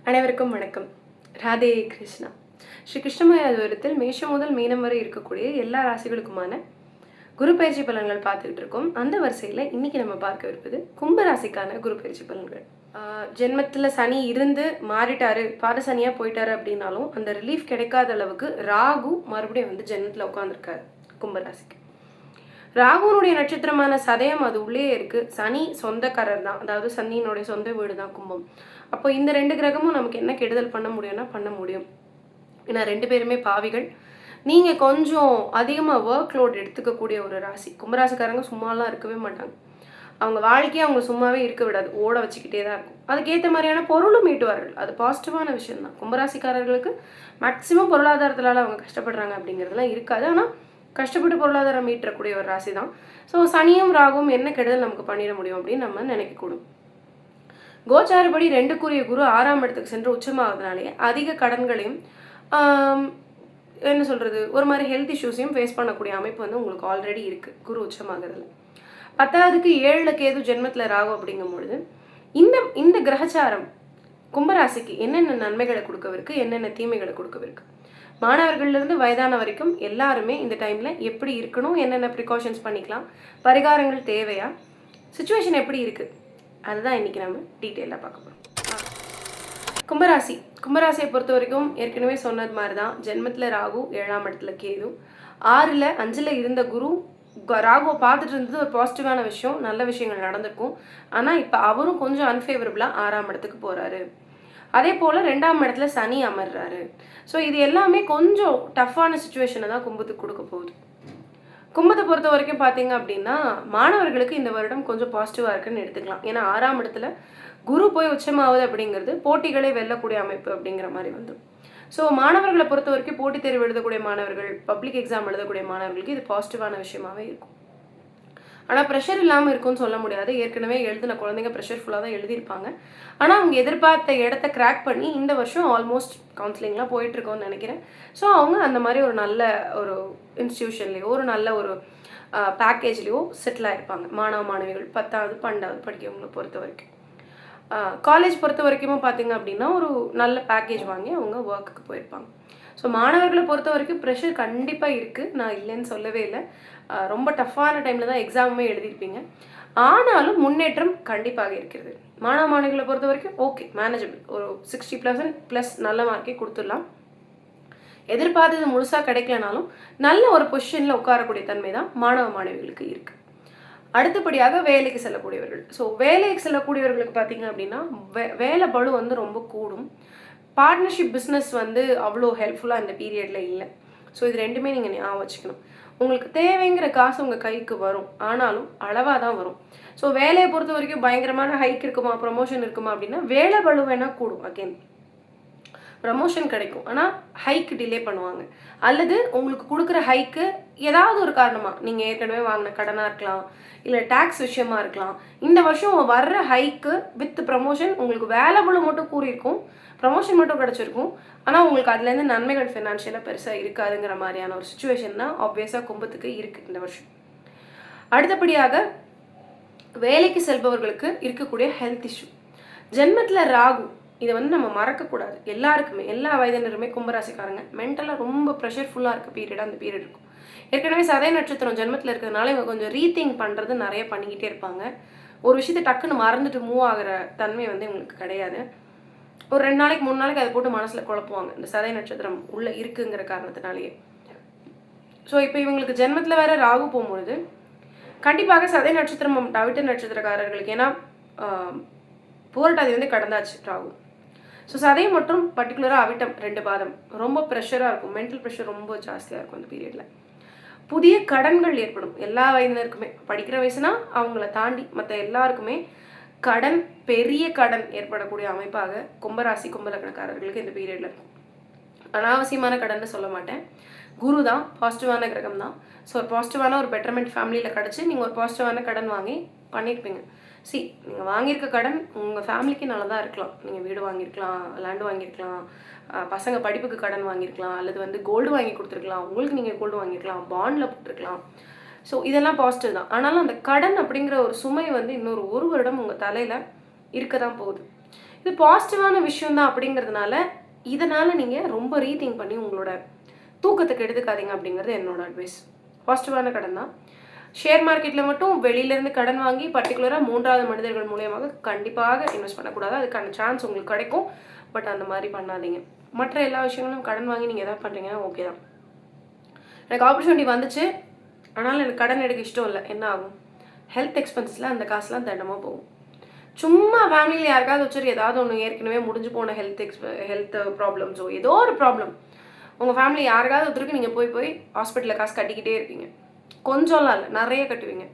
அனைவருக்கும் வணக்கம். ராதே கிருஷ்ணா. ஸ்ரீ கிருஷ்ணமயாஜோரத்தில் மேஷம் முதல் மீனம் வரை இருக்கக்கூடிய எல்லா ராசிகளுக்குமான குரு பயிற்சி பலன்கள் பார்த்துக்கிட்டு இருக்கோம். அந்த வரிசையில் இன்னைக்கு நம்ம பார்க்க இருப்பது கும்ப ராசிக்கான குரு பயிற்சி பலன்கள். ஜென்மத்தில் சனி இருந்து மாறிட்டாரு, பாத சனியாக போயிட்டாரு அப்படின்னாலும் அந்த ரிலீஃப் கிடைக்காத அளவுக்கு ராகு மறுபடியும் வந்து ஜென்மத்தில் உட்காந்துருக்காரு கும்பராசிக்கு. ராகுனுடைய நட்சத்திரமான சதயம் அது உள்ளே இருக்கு. சனி சொந்தக்காரர் தான், அதாவது சனியினுடைய சொந்த வீடு தான் கும்பம். அப்போ இந்த ரெண்டு கிரகமும் நமக்கு என்ன கெடுதல் பண்ண முடியும்னா பண்ண முடியும். ஏன்னா ரெண்டு பேருமே பாவிகள். நீங்க கொஞ்சம் அதிகமா ஒர்க் லோட் எடுத்துக்கக்கூடிய ஒரு ராசி. கும்பராசிக்காரங்க சும்மாலாம் இருக்கவே மாட்டாங்க. அவங்க வாழ்க்கையை அவங்க சும்மாவே இருக்க விடாது, ஓட வச்சுக்கிட்டே தான் இருக்கும். அதுக்கேற்ற மாதிரியான பொருளும் ஈட்டுவார்கள். அது பாசிட்டிவான விஷயம் தான். கும்பராசிக்காரர்களுக்கு மேக்சிமம் பொருளாதாரத்தினால அவங்க கஷ்டப்படுறாங்க அப்படிங்கிறதுலாம் இருக்காது. ஆனால் கஷ்டப்பட்டு பொருளாதாரம் மீட்டக்கூடிய ஒரு ராசி தான். ஸோ சனியும் ராகும் என்ன கெடுதல் நமக்கு பண்ணிட முடியும் அப்படின்னு நம்ம நினைக்கக்கூடும். கோச்சாரப்படி 2க்குரிய குரு 6ஆம் இடத்துக்கு சென்று உச்சமாகிறதுனாலே அதிக கடன்களையும் என்ன சொல்றது, ஒரு மாதிரி ஹெல்த் இஷ்யூஸையும் ஃபேஸ் பண்ணக்கூடிய அமைப்பு வந்து உங்களுக்கு ஆல்ரெடி இருக்கு குரு உச்சமாகிறதுல. 10ஆவதுக்கு 7ல் கேது ஜென்மத்தில் ராகு அப்படிங்கும்பொழுது இந்த கிரகச்சாரம் கும்பராசிக்கு என்னென்ன நன்மைகளை கொடுக்கவிருக்கு, என்னென்ன தீமைகளை கொடுக்கவிருக்கு. மாணவர்கள்லேருந்து வயதான வரைக்கும் எல்லாருமே இந்த டைமில் எப்படி இருக்கணும், என்னென்ன ப்ரிகாஷன்ஸ் பண்ணிக்கலாம், பரிகாரங்கள் தேவையா, சுச்சுவேஷன் எப்படி இருக்குது, அதுதான் இன்றைக்கி நம்ம டீட்டெயிலாக பார்க்க போகிறோம். கும்பராசியை பொறுத்த வரைக்கும் ஏற்கனவே சொன்னது மாதிரி தான். ஜென்மத்தில் ராகு, 7ஆம் இடத்துல கேது, 6ல் 5ல் இருந்த குரு ராகுவை பார்த்துட்டு இருந்தது ஒரு பாசிட்டிவான விஷயம், நல்ல விஷயங்கள் நடந்திருக்கும். ஆனால் இப்போ அவரும் கொஞ்சம் அன்ஃபேவரபுளாக 6ஆம் இடத்துக்கு போகிறாரு. அதே போல் 2ஆம் இடத்துல சனி அமர்றாரு. ஸோ இது எல்லாமே கொஞ்சம் டஃப்பான சுச்சுவேஷனை தான் கும்பத்துக்கு கொடுக்க போகுது. கும்பத்தை பொறுத்த வரைக்கும் பார்த்தீங்க அப்படின்னா மாணவர்களுக்கு இந்த வருடம் கொஞ்சம் பாசிட்டிவாக இருக்குன்னு எடுத்துக்கலாம். ஏன்னா 6ஆம் இடத்துல குரு போய் உச்சமாகுது அப்படிங்கிறது போட்டிகளை வெல்லக்கூடிய அமைப்பு அப்படிங்கிற மாதிரி வந்துடும். ஸோ மாணவர்களை பொறுத்த வரைக்கும் போட்டித் தேர்வு எழுதக்கூடிய மாணவர்கள், பப்ளிக் எக்ஸாம் எழுதக்கூடிய மாணவர்களுக்கு இது பாசிட்டிவான விஷயமாகவே இருக்கும். ஆனால் ப்ரெஷர் இல்லாமல் இருக்கும்னு சொல்ல முடியாது. ஏற்கனவே எழுதின குழந்தைங்க ப்ரெஷர்ஃபுல்லாக தான் எழுதியிருப்பாங்க. ஆனால் அவங்க எதிர்பார்த்த இடத்த கிராக் பண்ணி இந்த வருஷம் ஆல்மோஸ்ட் கவுன்சிலிங்லாம் போயிட்டுருக்கோன்னு நினைக்கிறேன். ஸோ அவங்க அந்த மாதிரி ஒரு நல்ல ஒரு இன்ஸ்டியூஷன்லேயோ ஒரு நல்ல ஒரு பேக்கேஜ்லேயோ செட்டில் ஆகிருப்பாங்க. மாணவிகள் 10ஆவது 12ஆவது படிக்கிறவங்களை பொறுத்த வரைக்கும். காலேஜ் பொறுத்த வரைக்கும் பார்த்தீங்க அப்படின்னா ஒரு நல்ல பேக்கேஜ் வாங்கி அவங்க ஒர்க்குக்கு போயிருப்பாங்க. ஸோ மாணவர்களை பொறுத்த வரைக்கும் ப்ரெஷர் கண்டிப்பாக இருக்குது, நான் இல்லைன்னு சொல்லவே இல்லை. ரொம்ப டஃப்பான டைமில் தான் எக்ஸாமுமே எழுதியிருப்பீங்க. ஆனாலும் முன்னேற்றம் கண்டிப்பாக இருக்கிறது. மாணவிகளை பொறுத்த வரைக்கும் ஓகே, மேனேஜபிள். ஒரு 60% ப்ளஸ் நல்ல மார்க்கே கொடுத்துடலாம். எதிர்பார்த்தது முழுசாக கிடைக்கலனாலும் நல்ல ஒரு பொசிஷனில் உட்காரக்கூடிய தன்மை தான் மாணவிகளுக்கு இருக்குது. அடுத்தபடியாக வேலைக்கு செல்லக்கூடியவர்கள். ஸோ வேலைக்கு செல்லக்கூடியவர்களுக்கு பார்த்தீங்க அப்படின்னா வேலை பளு வந்து ரொம்ப கூடும். பார்ட்னர்ஷிப் பிஸ்னஸ் வந்து அவ்வளோ ஹெல்ப்ஃபுல்லாக இந்த பீரியடில் இல்லை. ஸோ இது ரெண்டுமே நீங்கள் ஞாபகம் வச்சுக்கணும். உங்களுக்கு தேவைங்கிற காசு உங்கள் கைக்கு வரும், ஆனாலும் அளவாக தான் வரும். ஸோ வேலையை பொறுத்த வரைக்கும் பயங்கரமான ஹைக் இருக்குமா, ப்ரமோஷன் இருக்குமா அப்படின்னா வேலை பளு வேணால் கூடும். அகெயின் ப்ரமோஷன் கிடைக்கும், ஆனால் ஹைக்கு டிலே பண்ணுவாங்க. அல்லது உங்களுக்கு கொடுக்குற ஹைக்கு ஏதாவது ஒரு காரணமாக, நீங்கள் ஏற்கனவே வாங்கின கடனாக இருக்கலாம், இல்லை டேக்ஸ் விஷயமா இருக்கலாம். இந்த வருஷம் வர்ற ஹைக்கு வித் ப்ரமோஷன் உங்களுக்கு வேலை பளு மட்டும் கூறியிருக்கும், ப்ரமோஷன் மட்டும் கிடச்சிருக்கும். ஆனால் உங்களுக்கு அதுலேருந்து நன்மைகள் ஃபினான்ஷியலாக பெருசாக இருக்காதுங்கிற மாதிரியான ஒரு சுச்சுவேஷன் தான் ஆப்வியஸாக கும்பத்துக்கு இருக்குது இந்த வருஷம். அடுத்தபடியாக வேலைக்கு செல்பவர்களுக்கு இருக்கக்கூடிய ஹெல்த் இஷ்யூ. ஜென்மத்தில் ராகு, இதை வந்து நம்ம மறக்கக்கூடாது. எல்லாருக்குமே, எல்லா வயதினருமே கும்பராசிக்காரங்க மென்டலாக ரொம்ப ப்ரெஷர்ஃபுல்லாக இருக்க பீரியடாக அந்த பீரியட் இருக்கும். ஏற்கனவே சதய நட்சத்திரம் ஜென்மத்தில் இருக்கிறதுனால இவங்க கொஞ்சம் ரீதிங்க் பண்ணுறது நிறைய பண்ணிக்கிட்டே இருப்பாங்க. ஒரு விஷயத்தை டக்குன்னு மறந்துட்டு மூவ் ஆகிற தன்மை வந்து இவங்களுக்கு கிடையாது. ஒரு 2 நாளைக்கு 3 நாளைக்கு அதை போட்டு மனசில் குழப்புவாங்க, இந்த சதய நட்சத்திரம் உள்ளே இருக்குங்கிற காரணத்தினாலேயே. ஸோ இப்போ இவங்களுக்கு ஜென்மத்தில் வேற ராகு போகும்பொழுது கண்டிப்பாக சதய நட்சத்திரம் அவிட்ட நட்சத்திரக்காரர்களுக்கு, ஏன்னா போராட்டாதி வந்து கடந்தாச்சு ராகு. ஸோ சதயம் மற்றும் பர்டிகுலராக அவிட்டம் 2 பாதம் ரொம்ப ப்ரெஷராக இருக்கும். மென்டல் ப்ரெஷர் ரொம்ப ஜாஸ்தியாக இருக்கும் அந்த பீரியடில். புதிய கடன்கள் ஏற்படும் எல்லா வயதினருக்குமே. படிக்கிற வயசுனா அவங்கள தாண்டி மற்ற எல்லாருக்குமே கடன், பெரிய கடன் ஏற்படக்கூடிய அமைப்பாக கும்பராசி கும்பலக்கணக்காரர்களுக்கு இந்த பீரியடில் இருக்கும். அனாவசியமான கடன் சொல்ல மாட்டேன், குரு தான் பாசிட்டிவான கிரகம் தான். ஸோ ஒரு பாசிட்டிவான ஒரு பெட்டர்மெண்ட் ஃபேமிலியில் கிடச்சி நீங்கள் ஒரு பாசிட்டிவான கடன் வாங்கி பண்ணியிருப்பீங்க. நீங்கள் வாங்கியிருக்க கடன் உங்கள் ஃபேமிலிக்கு நல்லதாக இருக்கலாம். நீங்கள் வீடு வாங்கியிருக்கலாம், லேண்டு வாங்கியிருக்கலாம், பசங்க படிப்புக்கு கடன் வாங்கியிருக்கலாம், அல்லது வந்து கோல்டு வாங்கி கொடுத்துருக்கலாம், உங்களுக்கு நீங்கள் கோல்டு வாங்கியிருக்கலாம், பாண்டில் போட்டிருக்கலாம். ஸோ இதெல்லாம் பாசிட்டிவ் தான். ஆனாலும் அந்த கடன் அப்படிங்கிற ஒரு சுமை வந்து இன்னொரு 1 வருடம் உங்கள் தலையில் இருக்க தான் போகுது. இது பாசிட்டிவான விஷயம் தான் அப்படிங்கிறதுனால இதனால் நீங்கள் ரொம்ப ரீதிங்க் பண்ணி உங்களோட தூக்கத்துக்கு எடுத்துக்காதீங்க அப்படிங்கிறது என்னோட அட்வைஸ். பாசிட்டிவான கடன் தான். ஷேர் மார்க்கெட்டில் மட்டும் வெளியிலேருந்து கடன் வாங்கி பர்டிகுலராக 3வது மனிதர்கள் மூலியமாக கண்டிப்பாக இன்வெஸ்ட் பண்ணக்கூடாது. அதுக்கான சான்ஸ் உங்களுக்கு கிடைக்கும். பட் அந்த மாதிரி பண்ணாதீங்க. மற்ற எல்லா விஷயங்களும் கடன் வாங்கி நீங்கள் எதாவது பண்ணுறீங்கன்னா ஓகே தான். எனக்கு ஆப்பர்ச்சுனிட்டி வந்துச்சு, ஆனாலும் எனக்கு கடன் எடுக்க இஷ்டம் இல்லை. என்ன ஆகும்? ஹெல்த் எக்ஸ்பென்ஸில் அந்த காசுலாம் தண்டமாக போகும். சும்மா ஃபேமிலியில் யாருக்காவது வச்சுரு ஏதாவது ஒன்று ஏற்கனவே முடிஞ்சு போன ஹெல்த் ப்ராப்ளம்ஸோ ஏதோ ஒரு ப்ராப்ளம் உங்கள் ஃபேமிலி யாருக்காவது ஒருத்தருக்கு நீங்கள் போய் ஹாஸ்பிட்டலில் காசு கட்டிக்கிட்டே இருப்பீங்க. கொஞ்சம்லாம் இல்லை, நிறைய கட்டுவீங்க.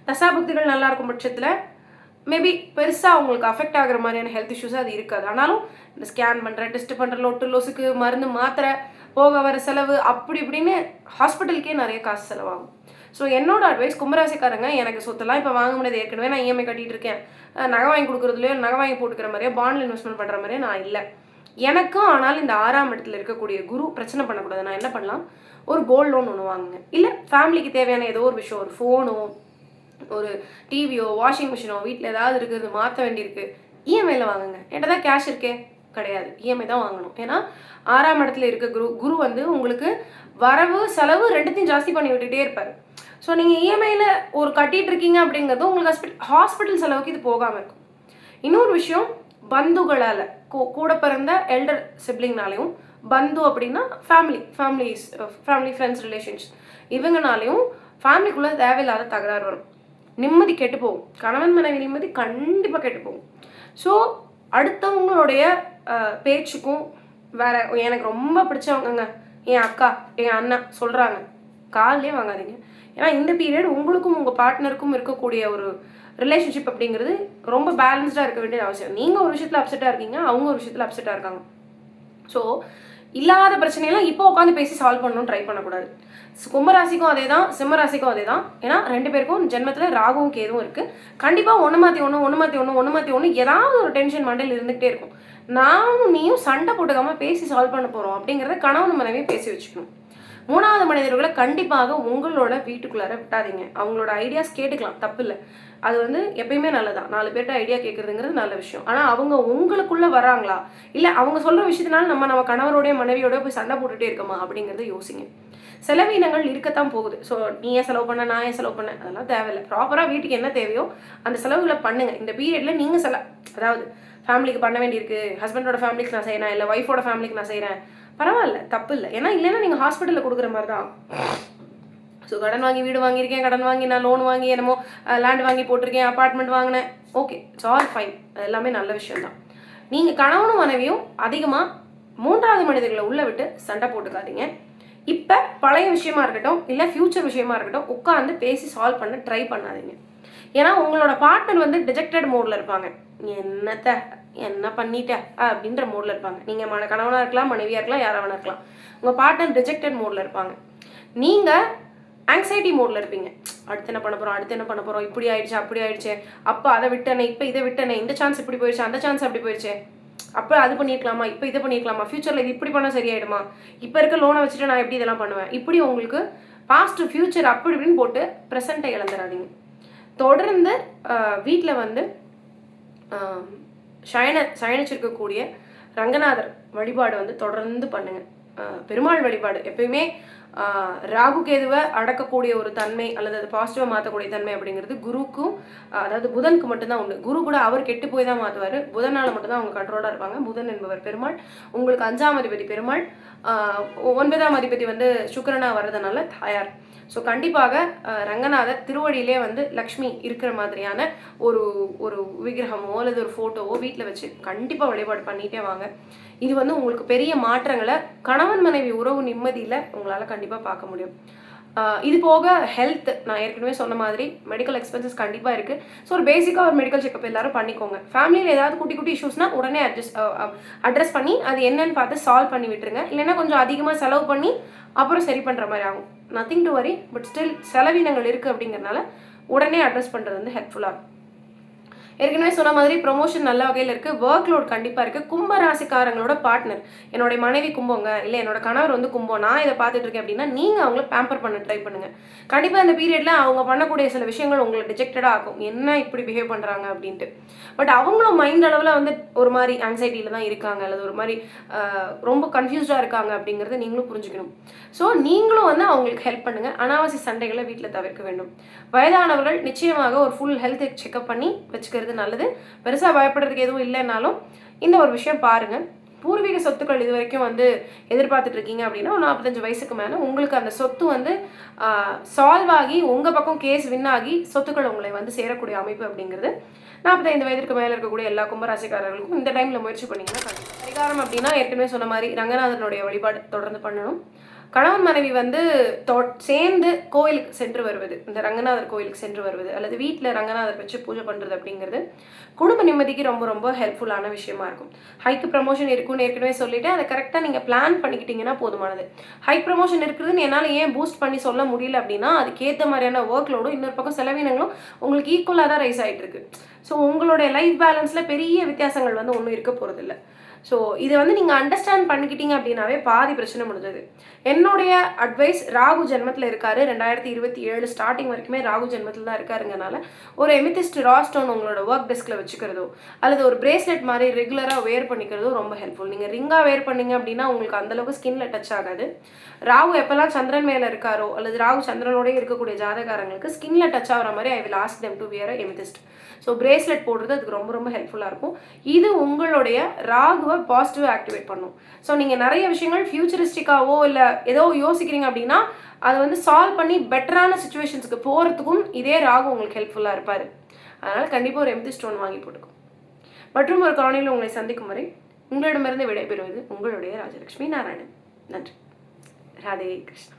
தசாபக்திகள் நல்லா இருக்கும் பட்சத்தில் மேபி பெருசாக உங்களுக்கு அஃபெக்ட் ஆகிற மாதிரியான ஹெல்த் இஷ்யூஸாக அது இருக்காது. ஆனாலும் இந்த ஸ்கேன் பண்ணுற, டெஸ்ட் பண்ணுற, லொசுக்கு மருந்து மாத்திரை, போக வர செலவு அப்படி இப்படின்னு ஹாஸ்பிட்டலுக்கே நிறைய காசு செலவாகும். ஸோ என்னோட அட்வைஸ், கும்பராசிக்காரங்க, எனக்கு சொத்தெல்லாம் இப்போ வாங்க முடியாது, ஏற்கனவே நான் இஎம்ஐ கட்டிகிட்டு இருக்கேன், நகை வாங்கி கொடுக்குறதுலையோ நகை வாங்கி போட்டுக்கிற மாதிரியோ பாண்டில் இன்வெஸ்ட்மெண்ட் பண்ணுற மாதிரியோ நான் இல்லை. எனக்கும் ஆனாலும் இந்த 6ஆம் இடத்துல இருக்கக்கூடிய குரு பிரச்சனை பண்ணக்கூடாது. நான் என்ன பண்ணலாம்? ஒரு கோல்டு லோன் ஒன்று வாங்குங்க. இல்லை ஃபேமிலிக்கு தேவையான ஏதோ ஒரு விஷயம், ஒரு ஃபோனோ ஒரு டிவியோ வாஷிங் மிஷினோ வீட்டில் ஏதாவது இருக்கிறது மாற்ற வேண்டியிருக்கு, இஎம்ஐயில் வாங்குங்க. என்கிட்ட தான் கேஷ் இருக்கே, கிடையாது, இஎம்ஐ தான் வாங்கணும். ஏன்னா 6ஆம் இடத்துல இருக்க குரு வந்து உங்களுக்கு வரவு செலவு ரெண்டுத்தையும் ஜாஸ்தி பண்ணி விட்டுகிட்டே இருப்பார். ஸோ நீங்கள் இஎம்ஐயில் ஒரு கட்டிகிட்டு இருக்கீங்க அப்படிங்கிறது உங்களுக்கு ஹாஸ்பிட்டல் செலவுக்கு இது போகாமல் இருக்கும். இன்னொரு விஷயம், பந்துகளால் கூட பிறந்த எல்டர் சிப்ளிங்னாலையும், பந்து அப்படின்னா ஃபேமிலி ஃப்ரெண்ட்ஸ் ரிலேஷன்ஸ், இவங்கனாலையும் ஃபேமிலிக்குள்ளே தேவையில்லாத தகராறு வரும். நிம்மதி கெட்டு போகும். கணவன் மனைவி நிம்மதி கண்டிப்பாக கெட்டு போகும். ஸோ அடுத்தவங்களுடைய பேச்சுக்கும் வேற எனக்கு ரொம்ப பிடிச்சவங்கங்க என் அக்கா என் அண்ணா சொல்கிறாங்க, காலிலே வாங்காதீங்க. ஏன்னா இந்த பீரியட் உங்களுக்கும் உங்கள் பார்ட்னருக்கும் இருக்கக்கூடிய ஒரு ரிலேஷன்ஷிப் அப்படிங்கிறது ரொம்ப பேலன்ஸ்டாக இருக்க வேண்டியது அவசியம். நீங்கள் ஒரு விஷயத்தில் அப்செட்டாக இருக்கீங்க, அவங்க ஒரு விஷயத்தில் அப்செட்டாக இருக்காங்க. ஸோ இல்லாத பிரச்சனையெல்லாம் இப்போ உட்காந்து பேசி சால்வ் பண்ணணும்னு ட்ரை பண்ணக்கூடாது. கும்பராசிக்கும் அதே தான், சிம்மராசிக்கும் அதே தான். ஏன்னா 2 பேருக்கும் ஜென்மத்தில் ராகுவும் கேதுவும் இருக்குது. கண்டிப்பாக ஒன்று மாற்றி ஒன்று ஏதாவது ஒரு டென்ஷன் மண்டையில் இருந்துகிட்டே இருக்கும். நானும் நீயும் சண்டை போட்டுக்காமல் பேசி சால்வ் பண்ண போகிறோம் அப்படிங்கிறத கணவன் மனைவியும் பேசி வச்சுக்கணும். 3வது மனிதர்களை கண்டிப்பாக உங்களோட வீட்டுக்குள்ளார விட்டாதீங்க. அவங்களோட ஐடியாஸ் கேட்டுக்கலாம், தப்பு இல்லை. அது வந்து எப்பயுமே நல்லதான். 4 பேர்கிட்ட ஐடியா கேட்குறதுங்கிறது நல்ல விஷயம். ஆனால் அவங்க உங்களுக்குள்ளே வராங்களா, இல்லை அவங்க சொல்கிற விஷயத்தினால நம்ம கணவரோடைய மனைவியோட போய் சண்டை போட்டுகிட்டே இருக்கோமா அப்படிங்கிறத யோசிங்க. செலவினங்கள் இருக்கத்தான் போகுது. ஸோ நீ ஏன் செலவு பண்ண, நான் ஏன் செலவு பண்ண, அதெல்லாம் தேவையில்லை. ப்ராப்பராக வீட்டுக்கு என்ன தேவையோ அந்த செலவுகளை பண்ணுங்கள். இந்த பீரியடில் நீங்கள் அதாவது ஃபேமிலிக்கு பண்ண வேண்டியிருக்கு, ஹஸ்பண்டோட ஃபேமிலிக்கு நான் செய்கிறேன், இல்லை ஒய்ஃபோட ஃபேமிலிக்கு நான் செய்கிறேன், பரவாயில்ல, தப்பு இல்லை. ஏன்னா இல்லைன்னா நீங்கள் ஹாஸ்பிட்டலில் கொடுக்குற மாதிரி தான். ஸோ கடன் வாங்கி வீடு வாங்கியிருக்கேன், கடன் வாங்கி நான் லோன் வாங்கி என்னமோ லேண்ட் வாங்கி போட்டிருக்கேன், அப்பார்ட்மெண்ட் வாங்கினேன், ஓகே, இட்ஸ் ஆல் ஃபைன், அது எல்லாமே நல்ல விஷயம்தான். நீங்கள் கணவனும் மனைவியும் அதிகமாக 3வது மனிதர்களை உள்ளே விட்டு சண்டை போட்டுக்காதீங்க. இப்போ பழைய விஷயமா இருக்கட்டும், இல்லை ஃப்யூச்சர் விஷயமா இருக்கட்டும், உட்காந்து பேசி சால்வ் பண்ண ட்ரை பண்ணாதீங்க. ஏன்னா உங்களோட பார்ட்னர் வந்து டிஜெக்டட் மோடில் இருப்பாங்க. என்ன பண்ணிட்ட அப்படின்ற மோடில் இருப்பாங்க. நீங்கள் கணவனாக இருக்கலாம், மனைவியாக இருக்கலாம், யாராவது இருக்கலாம். உங்கள் பார்ட்னர் டிஜெக்டட் மோடில் இருப்பாங்க. நீங்கள் ஆங்ஸைட்டி மோடில் இருப்பீங்க. அடுத்து என்ன பண்ண போகிறோம், இப்படி ஆயிடுச்சு, அப்படி ஆயிடுச்சு, அப்போ அதை விட்டனே, இப்போ இதை விட்டனே, இந்த சான்ஸ் இப்படி போயிடுச்சு, அந்த சான்ஸ் அப்படி போயிடுச்சு, அப்போ அது பண்ணியிருக்கலாமா, இப்போ இதை பண்ணியிருக்கலாமா, ஃப்யூச்சரில் இது இப்படி பண்ணால் சரியாயிடுமா, இப்போ இருக்க லோனை வச்சுட்டு நான் எப்படி இதெல்லாம் பண்ணுவேன், இப்படி உங்களுக்கு பாஸ்ட் ஃப்யூச்சர் அப்படி இப்படின்னு போட்டு ப்ரெசண்ட்டை இழந்துடாதீங்க. தொடர்ந்து வீட்டில் வந்து சயனிச்சிருக்கக்கூடிய ரங்கநாதர் வழிபாடு வந்து தொடர்ந்து பண்ணுங்க. பெருமாள் வழிபாடு எப்பயுமே ராகு கேதுவை அடக்கக்கூடிய ஒரு தன்மை அல்லது அது பாசிட்டிவாக மாற்றக்கூடிய தன்மை அப்படிங்கிறது குருக்கும், அதாவது புதனுக்கு மட்டும்தான் உண்டு. குரு கூட அவர் கெட்டு போய் தான் மாற்றுவார். புதனால் மட்டும்தான் அவங்க கண்ட்ரோலாக இருப்பாங்க. புதன் என்பவர் பெருமாள். உங்களுக்கு 5ஆம் அதிபதி பெருமாள், 9ஆம் அதிபதி வந்து சுக்கிரனா வர்றதுனால தாயார். ஸோ கண்டிப்பாக ரங்கநாதர் திருவடியிலே வந்து லக்ஷ்மி இருக்கிற மாதிரியான ஒரு ஒரு விக்கிரகமோ அல்லது ஒரு ஃபோட்டோவோ வீட்டில் வச்சு கண்டிப்பாக வழிபாடு பண்ணிகிட்டே வாங்க. இது வந்து உங்களுக்கு பெரிய மாற்றங்களை கணவன் மனைவி உறவு நிம்மதியில் உங்களால் கண்டிப்பாக பார்க்க முடியும். இது போக ஹெல்த், நான் ஏற்கனவே சொன்ன மாதிரி மெடிக்கல் எக்ஸ்பென்சஸ் கண்டிப்பாக இருக்குது. ஸோ ஒரு பேசிக்காக ஒரு மெடிக்கல் செக்அப் எல்லாரும் பண்ணிக்கோங்க. ஃபேமிலியில் ஏதாவது குட்டி குட்டி இஷ்யூஸ்னால் உடனே அட்ரஸ் பண்ணி அது என்னன்னு பார்த்து சால்வ் பண்ணி விட்டுருங்க. இல்லைன்னா கொஞ்சம் அதிகமாக செலவு பண்ணி அப்புறம் சரி பண்ணுற மாதிரி ஆகும். Nothing to worry, but still செலவினங்கள் இருக்குது அப்படிங்கிறதுனால உடனே அட்ரஸ் பண்ணுறது வந்து ஹெல்ப்ஃபுல்லாக இருக்கும். ஏற்கனவே சொன்ன மாதிரி ப்ரொமோஷன் நல்ல வகையில் இருக்குது, ஒர்க் லோட் கண்டிப்பாக இருக்குது. கும்ப ராசிக்காரங்களோட பார்ட்னர், என்னுடைய மனைவி கும்போங்க, இல்லை என்னோட கணவர் வந்து கும்பம், நான் இதை பார்த்துட்டு இருக்கேன் அப்படின்னா நீங்கள் அவங்கள பேம்பர் பண்ண ட்ரை பண்ணுங்கள். கண்டிப்பாக இந்த பீரியடில் அவங்க பண்ணக்கூடிய சில விஷயங்கள் உங்களை டிஜெக்டடாக ஆகும், என்ன இப்படி பிஹேவ் பண்ணுறாங்க அப்படின்ட்டு. பட் அவங்களும் மைண்ட் அளவில் வந்து ஒரு மாதிரி ஆங்ஸைட்டியில் தான் இருக்காங்க, அல்லது ஒரு மாதிரி ரொம்ப கன்ஃபியூஸ்டாக இருக்காங்க அப்படிங்கிறத நீங்களும் புரிஞ்சுக்கணும். ஸோ நீங்களும் வந்து அவங்களுக்கு ஹெல்ப் பண்ணுங்கள். அனாவசிய சண்டைகளை வீட்டில் தவிர்க்க வேண்டும். வயதானவர்கள் நிச்சயமாக ஒரு ஃபுல் ஹெல்த் செக்அப் பண்ணி வச்சுக்கிறது நல்லது. பெருசாக பயப்படுறதுக்கு எதுவும் இல்லைன்னாலும் இந்த ஒரு விஷயம் பாருங்கள். பூர்வீக சொத்துக்கள் இது வரைக்கும் வந்து எதிர்பார்த்துட்டு இருக்கீங்க அப்படின்னா, ஒரு 45 வயசுக்கு மேலே உங்களுக்கு அந்த சொத்து வந்து சால்வ் ஆகி உங்கள் பக்கம் கேஸ் வின் ஆகி சொத்துக்கள் உங்களை வந்து சேரக்கூடிய அமைப்பு அப்படிங்கிறது 45 வயதிற்கு மேலே இருக்கக்கூடிய எல்லா கும்பராசிக்காரர்களுக்கும் இந்த டைமில் முயற்சி பண்ணிங்கன்னா கண்டிப்பாக. பரிகாரம் அப்படின்னா ஏற்கனவே சொன்ன மாதிரி ரங்கநாதனுடைய வழிபாடு தொடர்ந்து பண்ணணும். கணவன் மனைவி வந்து சேர்ந்து கோயிலுக்கு சென்று வருவது, இந்த ரங்கநாதர் கோயிலுக்கு சென்று வருவது, அல்லது வீட்டில் ரங்கநாதர் வச்சு பூஜை பண்ணுறது அப்படிங்கிறது குடும்ப நிம்மதிக்கு ரொம்ப ரொம்ப ஹெல்ப்ஃபுல்லான விஷயமா இருக்கும். ஹைக்கு ப்ரமோஷன் இருக்குன்னு ஏற்கனவே சொல்லிட்டு அதை கரெக்டாக நீங்கள் பிளான் பண்ணிக்கிட்டீங்கன்னா போதுமானது. ஹைக் ப்ரமோஷன் இருக்குதுன்னு என்னால் ஏன் பூஸ்ட் பண்ணி சொல்ல முடியல அப்படின்னா, அதுக்கேற்ற மாதிரியான ஒர்க் லோடும் இன்னொரு பக்கம் செலவினங்களும் உங்களுக்கு ஈக்குவலாக தான் ரைஸ் ஆகிட்டு இருக்கு. ஸோ உங்களுடைய லைஃப் பேலன்ஸில் பெரிய வித்தியாசங்கள் வந்து ஒன்றும் இருக்க போகிறதில்ல. ஸோ இதை வந்து நீங்கள் அண்டர்ஸ்டாண்ட் பண்ணிக்கிட்டீங்க அப்படின்னாவே பாதி பிரச்சனை முடிஞ்சது. என்னுடைய அட்வைஸ், ராகு ஜென்மத்தில் இருக்காரு, 2027 ஸ்டார்டிங் வரைக்குமே ராகு ஜென்மத்தில் தான் இருக்காருங்கனால ஒரு எமித்திஸ்ட் ரா ஸ்டோன் உங்களோட ஒர்க் டெஸ்கில் வச்சுக்கிறதோ அல்லது ஒரு பிரேஸ்லெட் மாதிரி ரெகுலராக வேர் பண்ணிக்கிறதோ ரொம்ப ஹெல்ப்ஃபுல். நீங்கள் ரிங்காக வேர் பண்ணீங்க அப்படின்னா உங்களுக்கு அந்தளவுக்கு ஸ்கின்ல டச் ஆகாது. ராகு எப்போல்லாம் சந்திரன் மேலே இருக்காரோ அல்லது ராகு சந்திரனோடய இருக்கக்கூடிய ஜாதகாரங்களுக்கு ஸ்கின்ல டச் ஆகிற மாதிரி I will ask them to wear amethyst. So bracelet போடுறது அதுக்கு ரொம்ப ரொம்ப ஹெல்ப்ஃபுல்லாக இருக்கும். இது உங்களுடைய ராகுவை பாசிட்டிவாக ஆக்டிவேட் பண்ணும். ஸோ நீங்கள் நிறைய விஷயங்கள் ஃபியூச்சரிஸ்டிக்காவோ இல்லை ஏதோ யோசிக்கிறீங்க அப்படின்னா அதை வந்து சால்வ் பண்ணி பெட்டரான சுச்சுவேஷன்ஸுக்கு போகிறதுக்கும் இதே ராகு உங்களுக்கு ஹெல்ப்ஃபுல்லாக இருப்பார். அதனால் கண்டிப்பாக ஒரு எம்டி ஸ்டோன் வாங்கி போட்டுக்கும். மற்றும் ஒரு காணொளியில் உங்களை சந்திக்கும் வரை உங்களிடமிருந்து விடைபெறுவது உங்களுடைய ராஜலட்சுமி நாராயணன். நன்றி. ராதே கிருஷ்ணா.